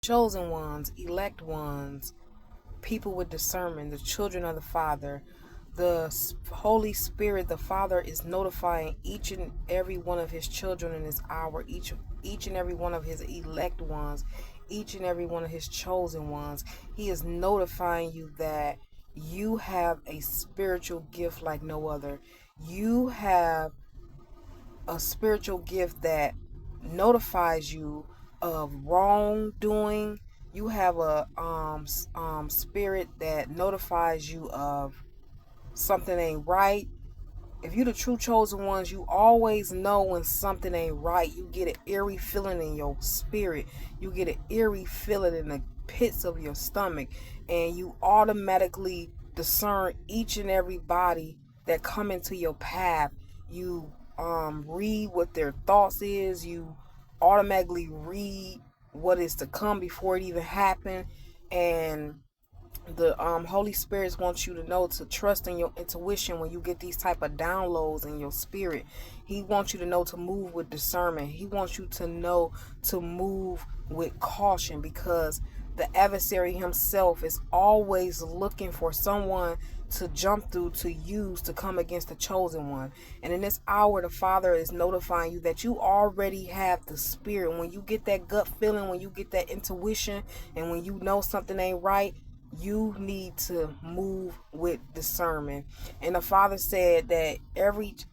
chosen ones, elect ones, people with discernment, the children of the Father. The Holy Spirit, the Father, is notifying each and every one of his children in this hour, each and every one of his elect ones, each and every one of his chosen ones. He is notifying you that you have a spiritual gift like no other. You have a spiritual gift that notifies you of wrongdoing. You have a spirit that notifies you of something ain't right. If you the true chosen ones, you always know when something ain't right. You get an eerie feeling in your spirit. You get an eerie feeling in the pits of your stomach, and you automatically discern each and every body that come into your path. You read what their thoughts is. You automatically read what is to come before it even happened, and the Holy Spirit wants you to know to trust in your intuition when you get these type of downloads in your spirit. He wants you to know to move with discernment. He wants you to know to move with caution, because the adversary himself is always looking for someone to jump through, to use, to come against the chosen one. And in this hour, the Father is notifying you that you already have the Spirit. When you get that gut feeling, when you get that intuition, and when you know something ain't right, you need to move with discernment. And the Father said that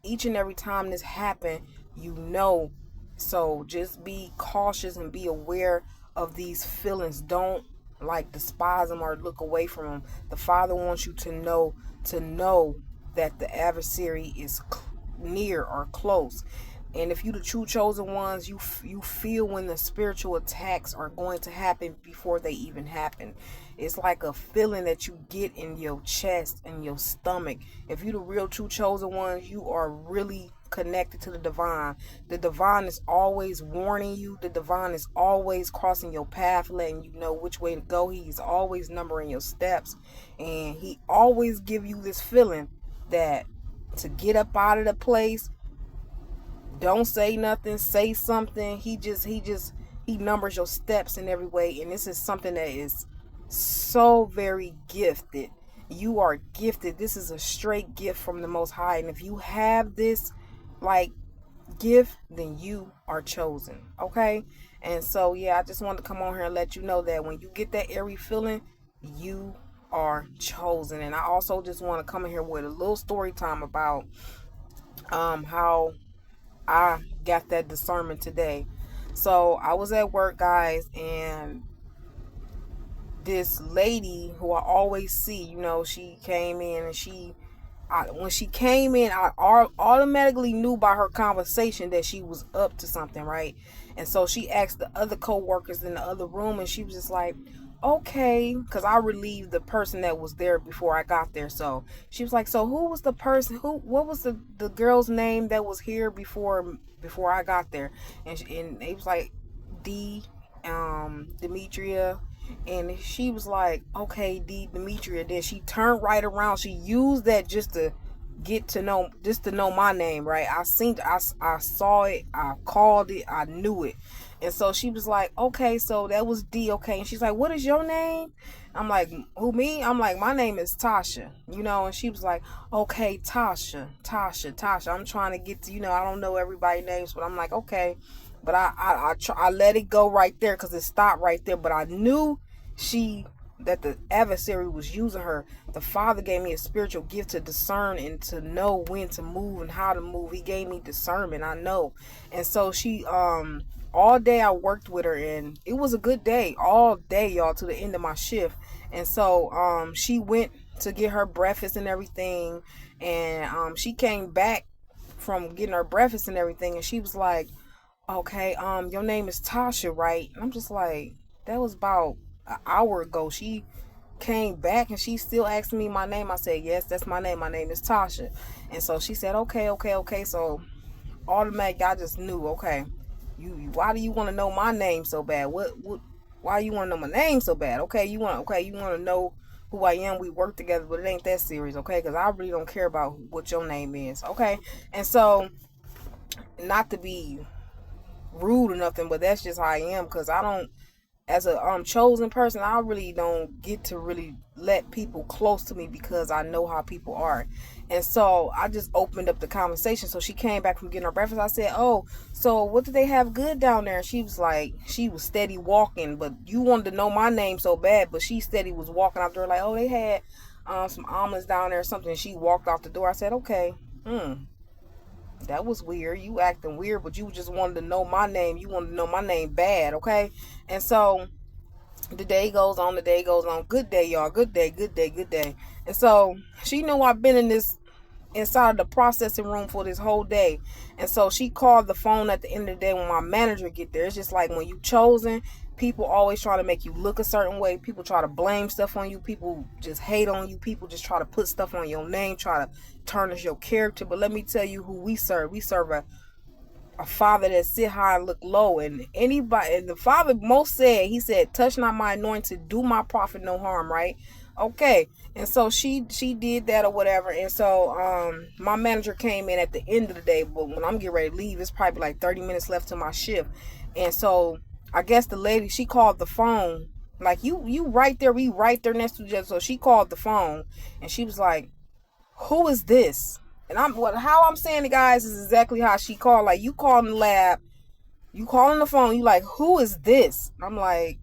each and every time this happened, you know. So just be cautious and be aware of these feelings. Don't like despise them or look away from them. The Father wants you to know that the adversary is near or close. And if you the true chosen ones, you feel when the spiritual attacks are going to happen before they even happen. It's like a feeling that you get in your chest and your stomach. If you the real true chosen ones, you are really connected to the divine. The divine is always warning you. The divine is always crossing your path, letting you know which way to go. He's always numbering your steps, and he always give you this feeling that to get up out of the place. Don't say nothing, say something. He numbers your steps in every way. And this is something that is so very gifted. You are gifted. This is a straight gift from the Most High. And if you have this like gift, then you are chosen. Okay? And so yeah, I just wanted to come on here and let you know that when you get that airy feeling, you are chosen. And I also just want to come in here with a little story time about how I got that discernment today. So I was at work, guys, and this lady who I always see, she came in, and when she came in, I automatically knew by her conversation that she was up to something, right? And so she asked the other co-workers in the other room, and she was just like, okay, because I relieved the person that was there before I got there. So she was like, so who was the person, what was the girl's name that was here before I got there? And it was like Demetria. And she was like, okay, Demetria. Then she turned right around. She used that just to know my name, right? I saw it, I called it, I knew it. And so she was like, okay, so that was D, okay. And she's like, what is your name? I'm like, who, me? I'm like, my name is Tasha, and she was like, okay, Tasha. I'm trying to get to, I don't know everybody's names, but I'm like, okay. But I let it go right there because it stopped right there. But I knew that the adversary was using her. The Father gave me a spiritual gift to discern and to know when to move and how to move. He gave me discernment, I know. And so she all day I worked with her, and it was a good day all day, y'all, to the end of my shift. And so she went to get her breakfast and everything, and she came back from getting her breakfast and everything, and she was like, okay, your name is Tasha, right? And I'm just like, that was about an hour ago. She came back and she still asked me my name. I said, yes, that's my name. My name is Tasha. And so she said, okay. So automatic, I just knew, okay, you why do you want to know my name so bad? Why you want to know my name so bad? Okay, you want to know who I am. We work together, but it ain't that serious, okay? Because I really don't care about what your name is, okay? And so, not to be rude or nothing, but that's just how I am, because I don't as a chosen person, I really don't get to really let people close to me because I know how people are. And so I just opened up the conversation. So she came back from getting her breakfast. I said, "Oh, so what did they have good down there?" And she was like, she was steady walking, but you wanted to know my name so bad, but she steady was walking out there like, "Oh, they had some omelets down there or something." And she walked out the door. I said, "Okay, that was weird. You acting weird, but you just wanted to know my name. You wanted to know my name bad, okay?" And so the day goes on, the day goes on. Good day, y'all. Good day, good day, good day. And so she knew I've been in this inside of the processing room for this whole day. And so she called the phone at the end of the day when my manager get there. It's just like when you chosen, people always try to make you look a certain way. People try to blame stuff on you. People just hate on you. People just try to put stuff on your name, try to tarnish your character. But let me tell you who we serve. We serve a father that sit high and look low. And anybody, and the father most said, he said, "Touch not my anointed, do my prophet no harm," right? Okay. And so she did that or whatever. And so my manager came in at the end of the day, but when I'm getting ready to leave, it's probably like 30 minutes left to my shift. And so I guess the lady, she called the phone, like, you right there, we right there next to each other. So she called the phone and she was like, "Who is this?" And how I'm saying it, guys, is exactly how she called. Like, you call in the lab, you call on the phone, you like, "Who is this?" I'm like,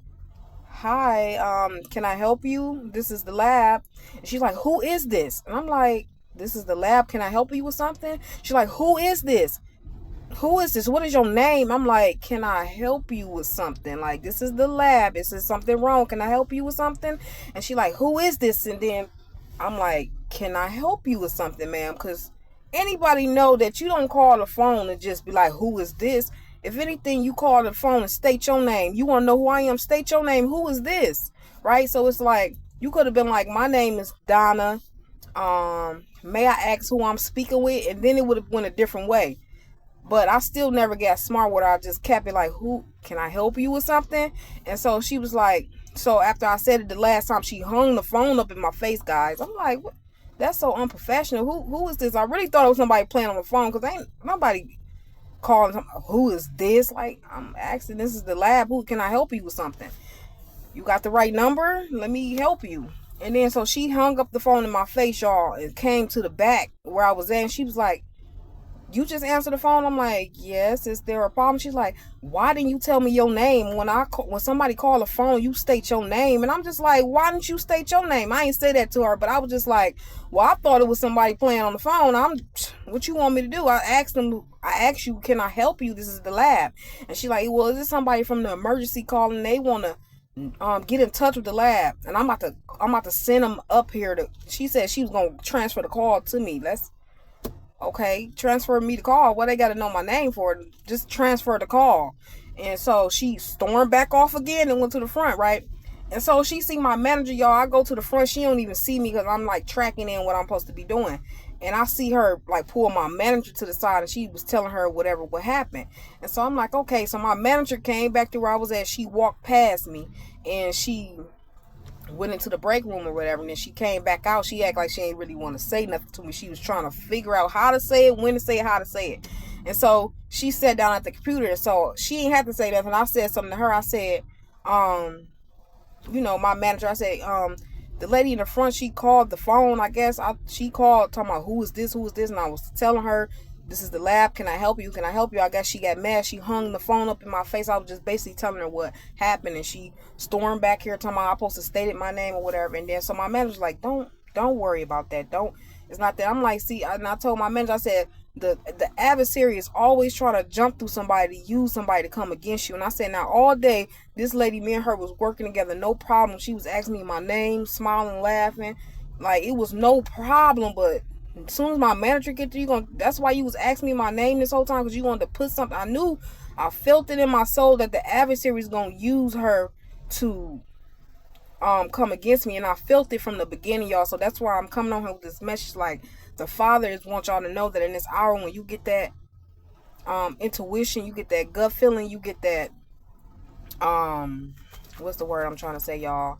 "Hi, can I help you? This is the lab." And she's like, "Who is this?" And I'm like, "This is the lab. Can I help you with something?" She's like, "Who is this? Who is this? What is your name?" I'm like, "Can I help you with something? Like, this is the lab. Is there something wrong? Can I help you with something?" And she like, "Who is this?" And then I'm like, "Can I help you with something, ma'am?" Because anybody know that you don't call the phone and just be like, "Who is this?" If anything, you call the phone and state your name. You want to know who I am? State your name. Who is this? Right? So it's like, you could have been like, "My name is Donna. May I ask who I'm speaking with?" And then it would have went a different way. But I still never got smart with her. I just kept it like, "Who, can I help you with something?" And so she was like, so after I said it the last time, she hung the phone up in my face, guys. I'm like, what? That's so unprofessional. Who is this? I really thought it was somebody playing on the phone, because ain't nobody calling. "Who is this?" Like, I'm asking, this is the lab. Who, can I help you with something? You got the right number? Let me help you. And then so she hung up the phone in my face, y'all, and came to the back where I was at. And she was like, "You just answered the phone?" I'm like, "Yes, is there a problem?" She's like, "Why didn't you tell me your name? When somebody call the phone, you state your name." And I'm just like, "Why didn't you state your name?" I ain't say that to her, but I was just like, "Well, I thought it was somebody playing on the phone. What you want me to do?" I asked you, "Can I help you? This is the lab." And she like, "Well, is this somebody from the emergency calling? They want to get in touch with the lab, and I'm about to send them up here to." She said she was gonna transfer the call to me. Okay, transfer me the call. What they got to know my name for? Just transfer the call. And so she stormed back off again and went to the front, right? And so she see my manager, y'all. I go to the front. She don't even see me because I'm like tracking in what I'm supposed to be doing. And I see her like pull my manager to the side, and she was telling her whatever what happened. And so I'm like, okay. So my manager came back to where I was at. She walked past me, and she went into the break room or whatever, and then she came back out. She acted like she ain't really want to say nothing to me. She was trying to figure out how to say it, when to say it, how to say it. And so she sat down at the computer, so she ain't have to say nothing. I said something to her. I said, my manager, I said, the lady in the front, she called the phone, I guess. She called talking about, "Who is this? Who is this?" And I was telling her, "This is the lab. Can I help you? Can I help you?" I guess she got mad. She hung the phone up in my face. I was just basically telling her what happened, and she stormed back here talking about I supposed to state my name or whatever. And then so my manager's like, don't worry about that. It's not that. I'm like, see, and I told my manager, I said, the adversary is always trying to jump through somebody, to use somebody to come against you. And I said, now all day, this lady, me and her was working together, no problem. She was asking me my name, smiling, laughing, like it was no problem. But as soon as my manager get there, that's why you was asking me my name this whole time, because you wanted to put something. I felt it in my soul that the adversary is gonna use her to come against me, and I felt it from the beginning, y'all. So that's why I'm coming on here with this message. Like, the Father want y'all to know that in this hour, when you get that intuition, you get that gut feeling, you get that what's the word I'm trying to say, y'all?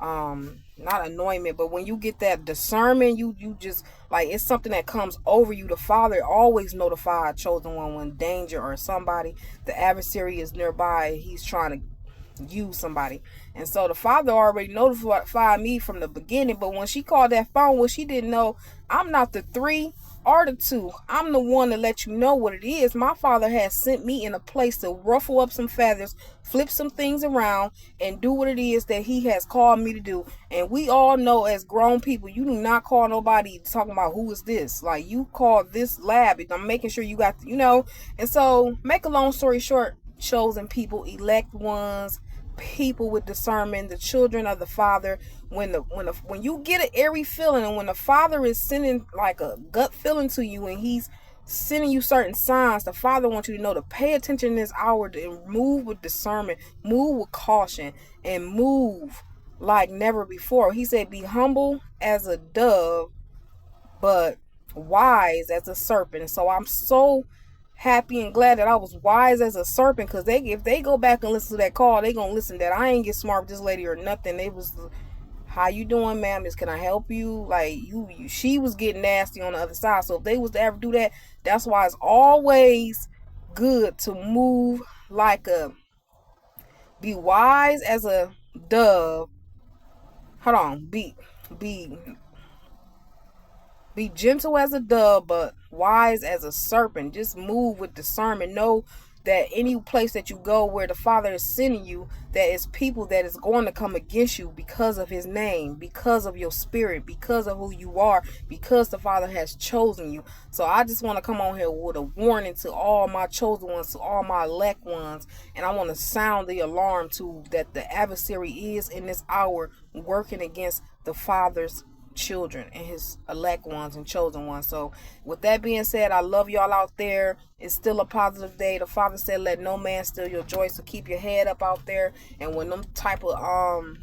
Not anointment, but when you get that discernment, you just, like, it's something that comes over you. The Father always notify a chosen one when danger or somebody, the adversary is nearby. He's trying to use somebody. And so the father already notified me from the beginning. But when she called that phone, well, she didn't know I'm not the 3 or the 2. I'm the one to let you know what it is. My father has sent me in a place to ruffle up some feathers, flip some things around, and do what it is that he has called me to do. And we all know, as grown people, you do not call nobody talking about who is this. Like, you call this lab. I'm making sure you got, And so, make a long story short, chosen people, elect ones, people with discernment, the children of the Father. When you get an airy feeling, and when the Father is sending like a gut feeling to you, and He's sending you certain signs, the Father wants you to know to pay attention in this hour and move with discernment, move with caution, and move like never before. He said, "Be humble as a dove, but wise as a serpent." And so I'm so happy and glad that I was wise as a serpent, because if they go back and listen to that call, they gonna listen that I ain't get smart with this lady or nothing. They was, "How you doing, ma'am? Can I help you?" Like, she was getting nasty on the other side. So if they was to ever do that, that's why it's always good to move be wise as a dove. Hold on, be gentle as a dove, but wise as a serpent. Just move with discernment. Know that any place that you go where the Father is sending you, that is people that is going to come against you because of His name, because of your spirit, because of who you are, because the Father has chosen you. So I just want to come on here with a warning to all my chosen ones, to all my elect ones. And I want to sound the alarm to that the adversary is in this hour working against the Father's children and His elect ones and chosen ones. So with that being said, I love y'all out there. It's still a positive day. The Father said, "Let no man steal your joy." So keep your head up out there, and when them type of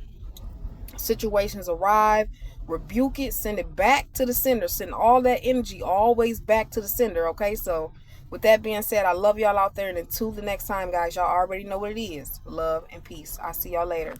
situations arrive, rebuke it, send it back to the sender. Send all that energy always back to the sender. Okay, so with that being said, I love y'all out there, and until the next time, guys, y'all already know what it is. Love and peace. I'll see y'all later.